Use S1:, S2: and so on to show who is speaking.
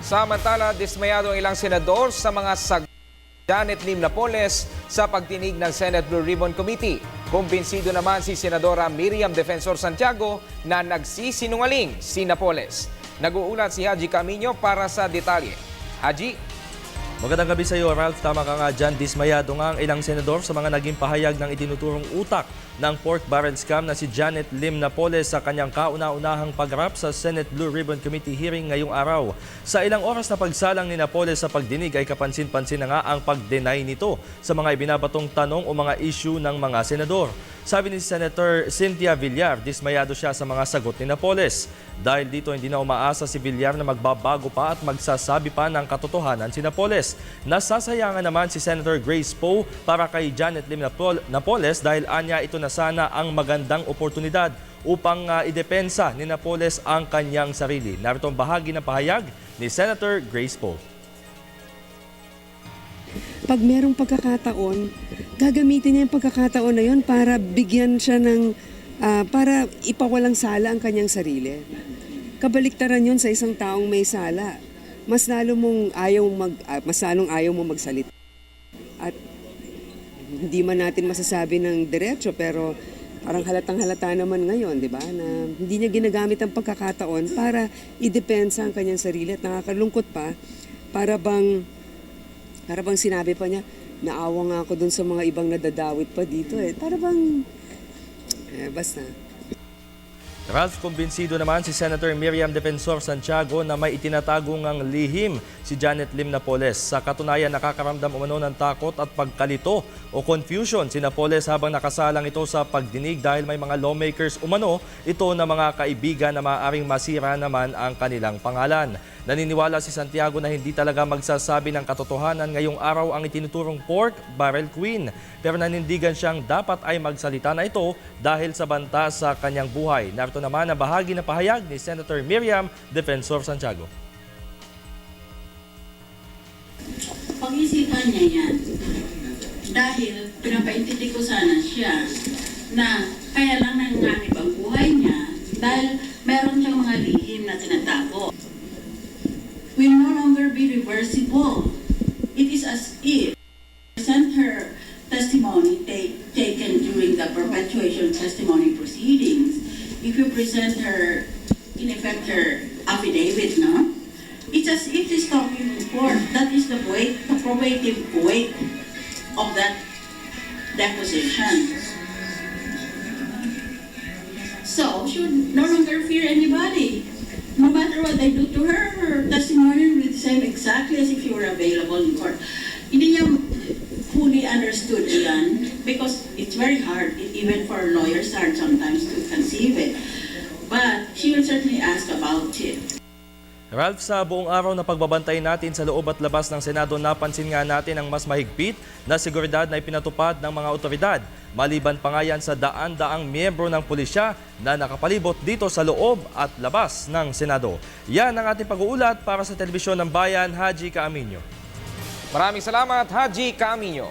S1: Samantala, dismayado ang ilang senador sa mga Janet Lim Napoles sa pagtinig ng Senate Blue Ribbon Committee. Kumbinsido naman si Senadora Miriam Defensor Santiago na nagsisinungaling si Napoles. Nag-uulat si Haji Camino para sa detalye. Haji?
S2: Magandang gabi sa iyo, Ralph. Tama ka nga dyan. Dismayado nga ang ilang senador sa mga naging pahayag ng itinuturong utak ng pork barrel scam na si Janet Lim Napoles sa kanyang kauna-unahang pagharap sa Senate Blue Ribbon Committee hearing ngayong araw. Sa ilang oras na pagsalang ni Napoles sa pagdinig ay kapansin-pansin na nga ang pag-deny nito sa mga ibinabatong tanong o mga issue ng mga senador. Sabi ni Senator Cynthia Villar, dismayado siya sa mga sagot ni Napoles. Dahil dito hindi na umaasa si Villar na magbabago pa at magsasabi pa ng katotohanan si Napoles. Nasasayangan naman si Senator Grace Poe para kay Janet Lim Napoles dahil anya ito na sana ang magandang oportunidad upang idepensa ni Napoles ang kanyang sarili. Narito ang bahagi ng pahayag ni Senator Grace Poe.
S3: Pag merong pagkakataon, gagamitin niya yung pagkakataon na yun para bigyan siya ng, para ipawalang sala ang kanyang sarili. Kabaliktaran yun sa isang taong may sala. Mas lalong ayaw mo magsalita. At hindi man natin masasabi ng diretso, pero parang halatang-halata naman ngayon, di ba? Na hindi niya ginagamit ang pagkakataon para idepensa ang kanyang sarili. At nakakalungkot pa, para bang sinabi pa niya, naawa nga ako dun sa mga ibang nadadawit pa dito eh. Para bang, basta.
S2: Ralph, kumbinsido naman si Senator Miriam Defensor Santiago na may itinatago ngang lihim si Janet Lim Napoles. Sa katunayan, nakakaramdam umano ng takot at pagkalito o confusion si Napoles habang nakasalang ito sa pagdinig dahil may mga lawmakers umano ito na mga kaibigan na maaaring masira naman ang kanilang pangalan. Naniniwala si Santiago na hindi talaga magsasabi ng katotohanan ngayong araw ang itinuturong pork barrel queen. Pero nanindigan siyang dapat ay magsalita na ito dahil sa banta sa kanyang buhay. Narito naman ang bahagi na pahayag ni Senator Miriam Defensor Santiago.
S4: Pag-isipan niya yan dahil pinapaintindi ko sana siya na kaya lang nanganib ang buhay niya dahil meron siyang mga lihim na tinatago. Will no longer be reversible. It is as if present her testimony taken during the perpetuation testimony proceedings. If you present her, in effect, her affidavit, no? It's as if she's talking in court. That is the weight, the probative weight of that deposition. So, she would no longer fear anybody. No matter what they do to her, her testimony will be the same exactly as if she were available in court. Hindi niya fully understood yan because it's very hard, even for lawyers, hard sometimes to conceive it. But she will certainly ask about it.
S2: Ralph, sa buong araw na pagbabantay natin sa loob at labas ng Senado, napansin nga natin ang mas mahigpit na seguridad na ipinatupad ng mga otoridad. Maliban pa nga yan sa daan-daang miyembro ng pulisya na nakapalibot dito sa loob at labas ng Senado. Yan ang ating pag-uulat para sa Telebisyon ng Bayan, Haji Camino.
S1: Maraming salamat, Haji Camino.